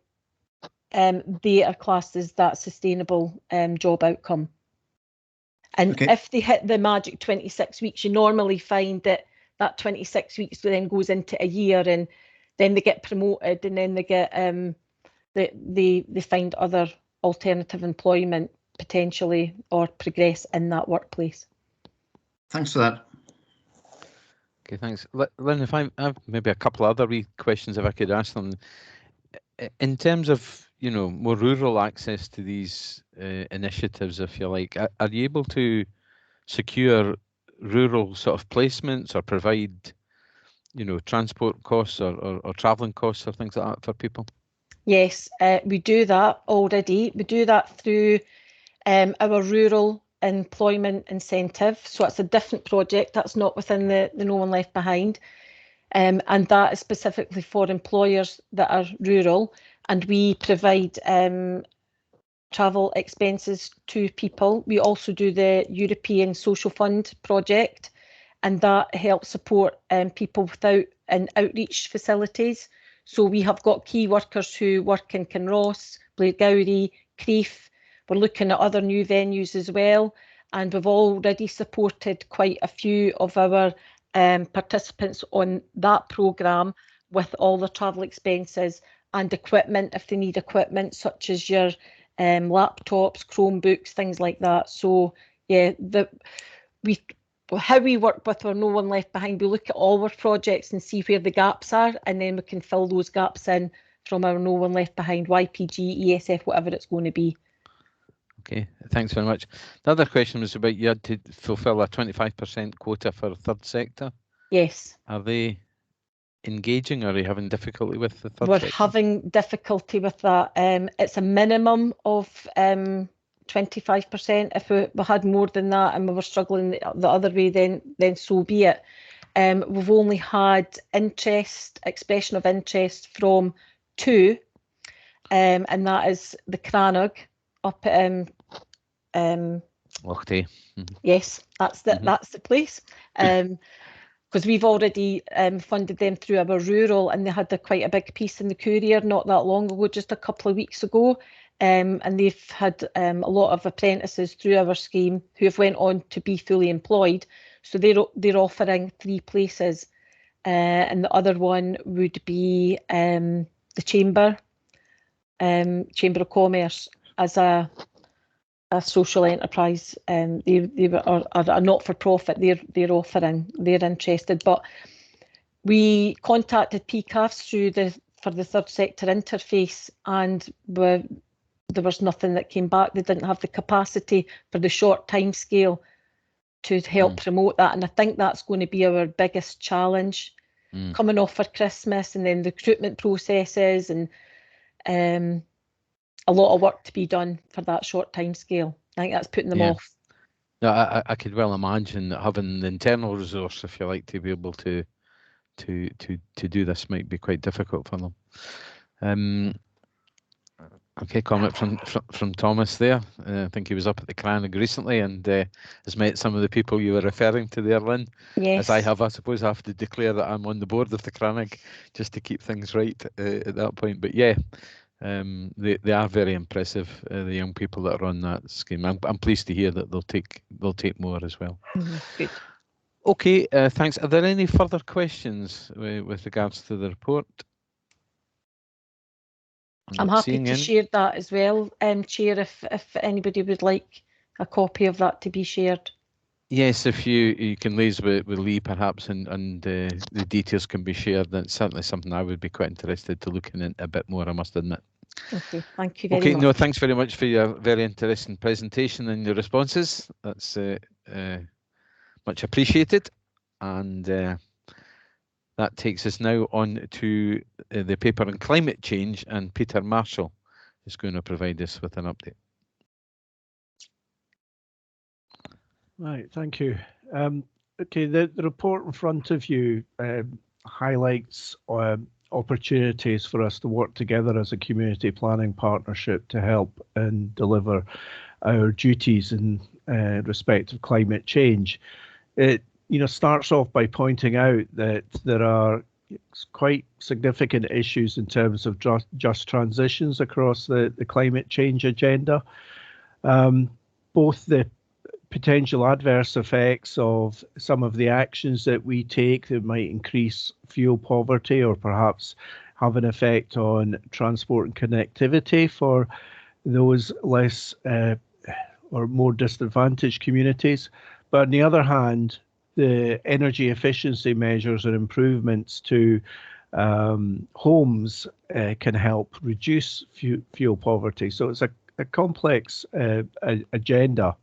they are classed as that sustainable job outcome. And if they hit the magic 26 weeks, you normally find that 26 weeks then goes into a year, and then they get promoted, and then they get they find other alternative employment potentially, or progress in that workplace. Thanks for that. Okay, thanks. Lynn, if I have maybe a couple other wee questions, if I could ask them. In terms of, you know, more rural access to these initiatives, if you like, are you able to secure rural sort of placements or provide, you know, transport costs or travelling costs or things like that for people? Yes, we do that already. We do that through our rural employment incentive. So it's a different project that's not within the No One Left Behind. And that is specifically for employers that are rural, and we provide travel expenses to people. We also do the European Social Fund project, and that helps support people without outreach facilities. So we have got key workers who work in Kinross, Blairgowrie, Crieff. We're looking at other new venues as well, and we've already supported quite a few of our participants on that programme with all the travel expenses and equipment if they need equipment, such as your laptops, Chromebooks, things like that. So yeah, how we work with our No One Left Behind, we look at all our projects and see where the gaps are, and then we can fill those gaps in from our No One Left Behind, YPG, ESF, whatever it's going to be. Okay, thanks very much. The other question was about you had to fulfil a 25% quota for third sector. Yes. Are they engaging, or are you having difficulty with the third sector? We're having difficulty with that. It's a minimum of 25%. If we had more than that and we were struggling the other way, then so be it. We've only had expression of interest from 2, and that is the Crannog up at Locality. Yes, that's the place. Because we've already funded them through our rural, and they had quite a big piece in the Courier not that long ago, just a couple of weeks ago. And they've had a lot of apprentices through our scheme who have went on to be fully employed. So they're offering 3 places, and the other one would be the Chamber of Commerce as a social enterprise. They are a not-for-profit. They're offering. They're interested, but we contacted PCAFs for the third sector interface, and there was nothing that came back. They didn't have the capacity for the short time scale to help promote that, and I think that's going to be our biggest challenge coming off for Christmas, and then the recruitment processes, and a lot of work to be done for that short time scale. I think that's putting them off. No, I could well imagine that having the internal resource, if you like, to be able to do this might be quite difficult for them. Okay, comment from Thomas there. I think he was up at the Crannog recently and has met some of the people you were referring to there, Lynn. Yes. As I have, I suppose I have to declare that I'm on the board of the Crannog just to keep things right at that point. But yeah, they are very impressive, the young people that are on that scheme. I'm pleased to hear that they'll take more as well. Good. Okay, thanks. Are there any further questions with regards to the report? I'm happy to share that as well, Chair, if anybody would like a copy of that to be shared. Yes, if you can liaise with Lee perhaps, and the details can be shared, that's certainly something I would be quite interested to look in a bit more, I must admit. Okay, thank you very much. No, thanks very much for your very interesting presentation and your responses. That's much appreciated. And that takes us now on to the paper on climate change, and Peter Marshall is going to provide us with an update. Right, thank you. Okay, the report in front of you highlights opportunities for us to work together as a community planning partnership to help and deliver our duties in respect of climate change. It starts off by pointing out that there are quite significant issues in terms of just transitions across the climate change agenda. Both the potential adverse effects of some of the actions that we take that might increase fuel poverty or perhaps have an effect on transport and connectivity for those less or more disadvantaged communities. But on the other hand, the energy efficiency measures and improvements to homes can help reduce fuel poverty. So it's a complex agenda.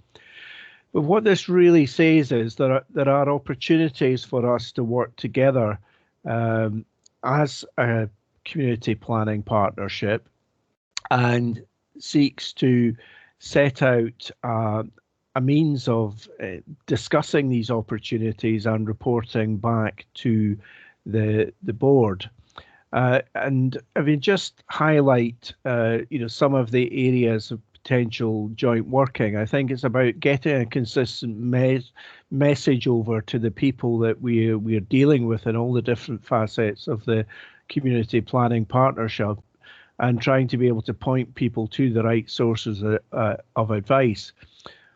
But what this really says is there are opportunities for us to work together as a community planning partnership, and seeks to set out a means of discussing these opportunities and reporting back to the board. And I mean, just highlight some of the areas of potential joint working. I think it's about getting a consistent message over to the people that we're dealing with in all the different facets of the community planning partnership and trying to be able to point people to the right sources of advice.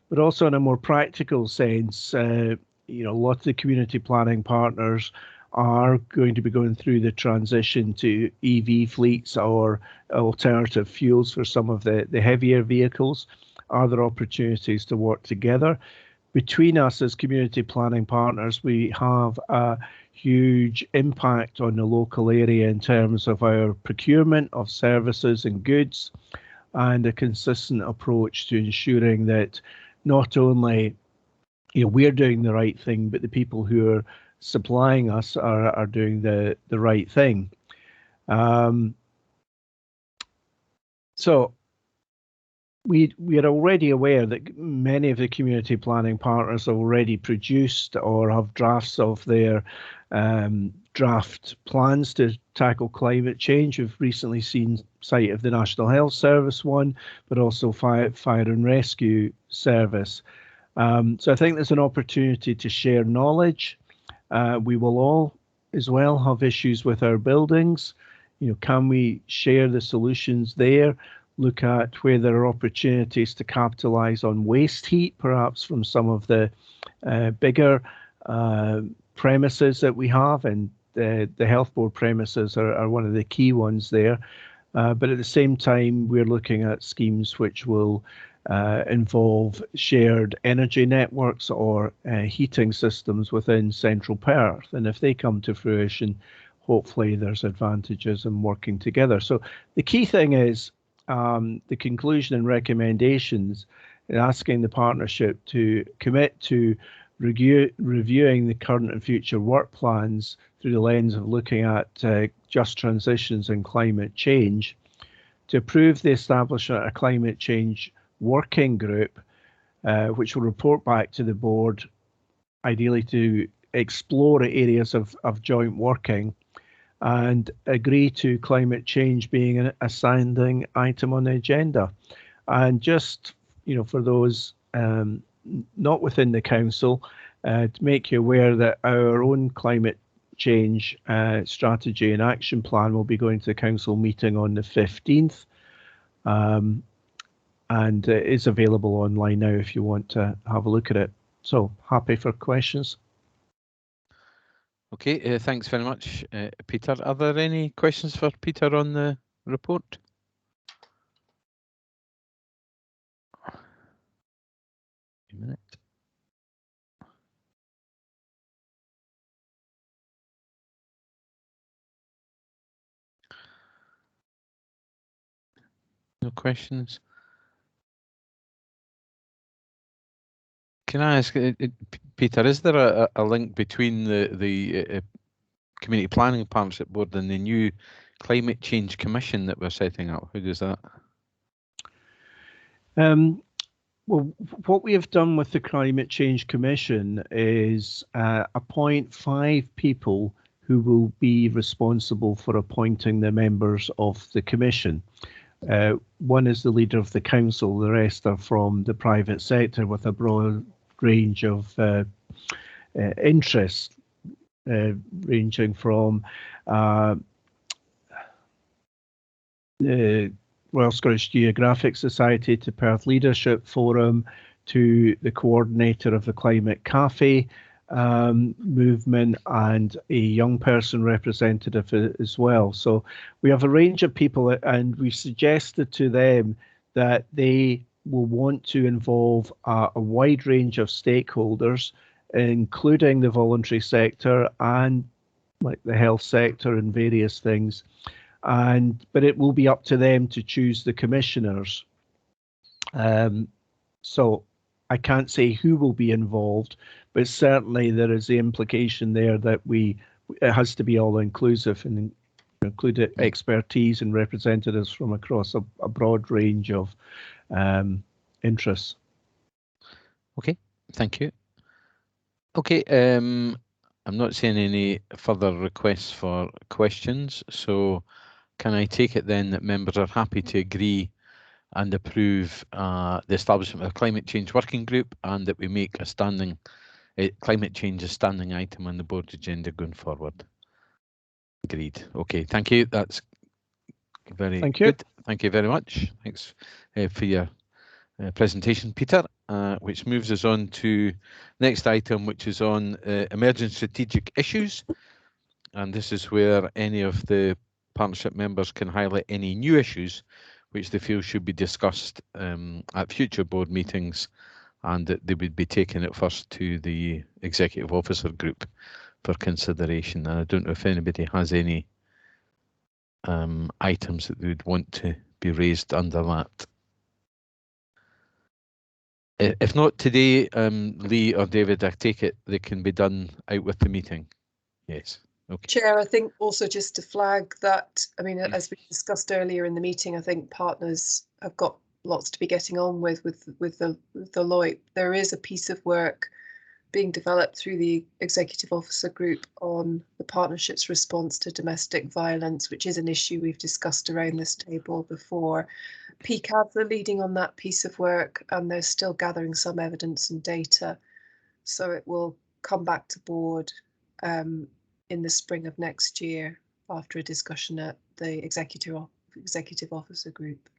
But also in a more practical sense, a lot of the community planning partners are going to be going through the transition to EV fleets or alternative fuels for some of the heavier vehicles. Are there opportunities to work together? Between us as community planning partners, we have a huge impact on the local area in terms of our procurement of services and goods, and a consistent approach to ensuring that not only we're doing the right thing, but the people who are supplying us are doing the right thing. So we are already aware that many of the community planning partners have already produced or have drafts of their draft plans to tackle climate change. We've recently seen sight of the National Health Service one, but also Fire and Rescue Service. So I think there's an opportunity to share knowledge. We will all as well have issues with our buildings. Can we share the solutions there? Look at where there are opportunities to capitalize on waste heat, perhaps from some of the bigger premises that we have, and the health board premises are one of the key ones there. But at the same time, we're looking at schemes which will involve shared energy networks or heating systems within central Perth. And if they come to fruition, hopefully there's advantages in working together. So the key thing is the conclusion and recommendations, asking the partnership to commit to reviewing the current and future work plans through the lens of looking at just transitions and climate change, to approve the establishment of a climate change working group, which will report back to the board, ideally to explore areas of joint working, and agree to climate change being a standing item on the agenda. And just, for those not within the council, to make you aware that our own climate change strategy and action plan will be going to the council meeting on the 15th. And it is available online now if you want to have a look at it. So happy for questions. Okay, thanks very much, Peter. Are there any questions for Peter on the report? A minute. No questions? Can I ask, Peter, is there a link between the Community Planning Partnership Board and the new Climate Change Commission that we're setting up? How does that? Well, what we have done with the Climate Change Commission is appoint 5 people who will be responsible for appointing the members of the commission. One is the leader of the council, the rest are from the private sector with a broad range of interests, ranging from the Royal Scottish Geographic Society to Perth Leadership Forum to the coordinator of the Climate Cafe movement and a young person representative as well. So we have a range of people, and we've suggested to them that they will want to involve a wide range of stakeholders, including the voluntary sector and like the health sector and various things. But it will be up to them to choose the commissioners. So I can't say who will be involved, but certainly there is the implication there that it has to be all inclusive and include expertise and representatives from across a broad range of interests. Okay, thank you. Okay, I'm not seeing any further requests for questions, so can I take it then that members are happy to agree and approve the establishment of a climate change working group, and that we make a standing climate change a standing item on the board agenda going forward? Agreed. Okay, thank you. That's very Thank you. good. Thank you very much. Thanks for your presentation, Peter, which moves us on to next item, which is on emerging strategic issues. And this is where any of the partnership members can highlight any new issues which they feel should be discussed at future board meetings, and that they would be taken at first to the executive officer group for consideration. And I don't know if anybody has any items that they would want to be raised under that. If not today, Lee or David, I take it they can be done out with the meeting. Yes. Okay. Chair, I think also just to flag that, I mean, as we discussed earlier in the meeting, I think partners have got lots to be getting on with the LOIP. There is a piece of work being developed through the executive officer group on the partnership's response to domestic violence, which is an issue we've discussed around this table before. PCABs are leading on that piece of work, and they're still gathering some evidence and data. So it will come back to board in the spring of next year after a discussion at the executive officer group.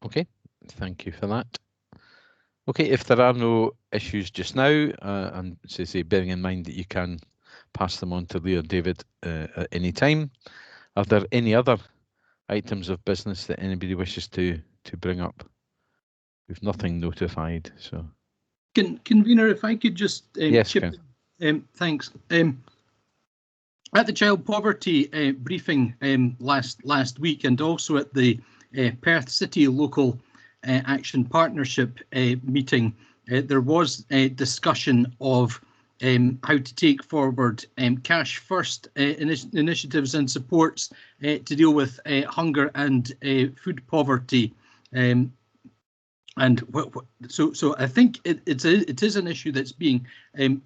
Okay, thank you for that. Okay, if there are no issues just now, and so say bearing in mind that you can pass them on to Lee or David at any time, are there any other items of business that anybody wishes to bring up? We've nothing notified, so. Convener, if I could just yes, chip in. Thanks. At the child poverty briefing last week, and also at the Perth City Local Action Partnership meeting, there was a discussion of how to take forward cash first initiatives and supports to deal with hunger and food poverty. And so I think it is an issue that's being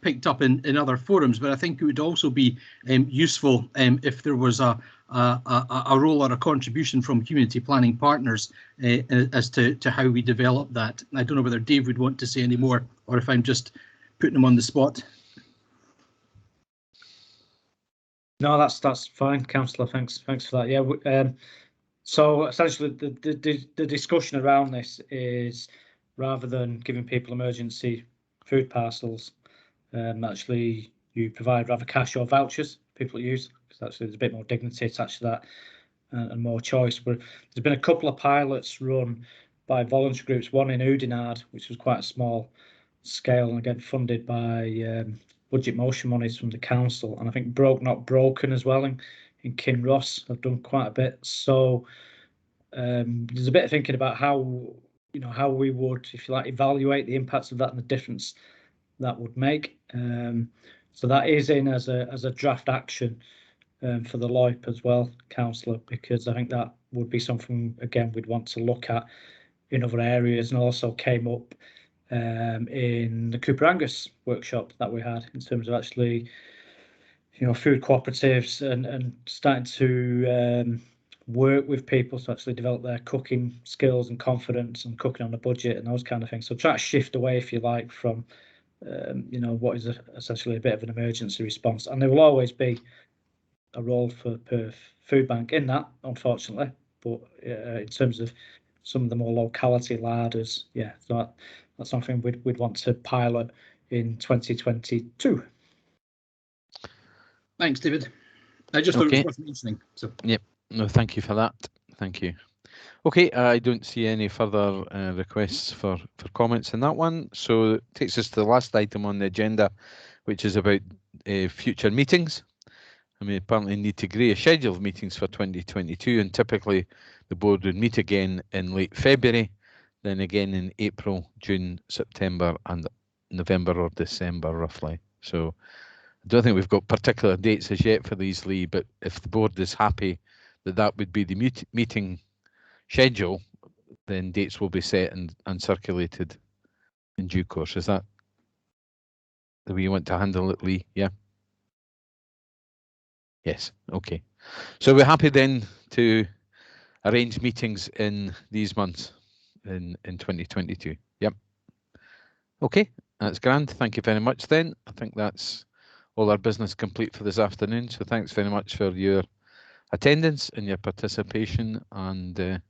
picked up in other forums, but I think it would also be useful if there was a role or a contribution from community planning partners as to how we develop that. I don't know whether Dave would want to say any more, or if I'm just putting him on the spot. No, that's fine, Councillor. Thanks for that. Yeah. So essentially, the discussion around this is, rather than giving people emergency food parcels, actually you provide rather cash or vouchers people use, because actually there's a bit more dignity attached to that and more choice. But there's been a couple of pilots run by voluntary groups, one in Oudinard, which was quite a small scale, and again funded by budget motion monies from the council, and I think Broke Not Broken as well in Kinross have done quite a bit. So there's a bit of thinking about how we would, if you like, evaluate the impacts of that and the difference that would make. So that is in as a draft action for the LOIP as well, Councillor, because I think that would be something again we'd want to look at in other areas, and also came up in the Cooper Angus workshop that we had in terms of actually, food cooperatives and starting to work with people to actually develop their cooking skills and confidence and cooking on a budget and those kind of things. So try to shift away, if you like, from what is essentially a bit of an emergency response. And there will always be a role for Perth Food Bank in that, unfortunately. But in terms of some of the more locality ladders, yeah, so that's something we'd want to pilot in 2022. Thanks, David. I just thought it was worth mentioning. So. Yep. No, thank you for that. Thank you. Okay, I don't see any further requests for comments in that one. So it takes us to the last item on the agenda, which is about future meetings. And we apparently need to agree a schedule of meetings for 2022, and typically the board would meet again in late February, then again in April, June, September and November or December roughly. So I don't think we've got particular dates as yet for these, Lee, but if the board is happy that would be the meeting schedule, then dates will be set and circulated in due course. Is that the way you want to handle it, Lee? Yeah. Yes. Okay. So we're happy then to arrange meetings in these months in 2022. Yep. Okay, that's grand. Thank you very much then. I think that's all our business complete for this afternoon. So thanks very much for your attendance and your participation, and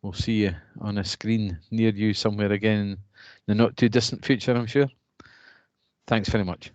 we'll see you on a screen near you somewhere again in the not too distant future, I'm sure. Thanks very much.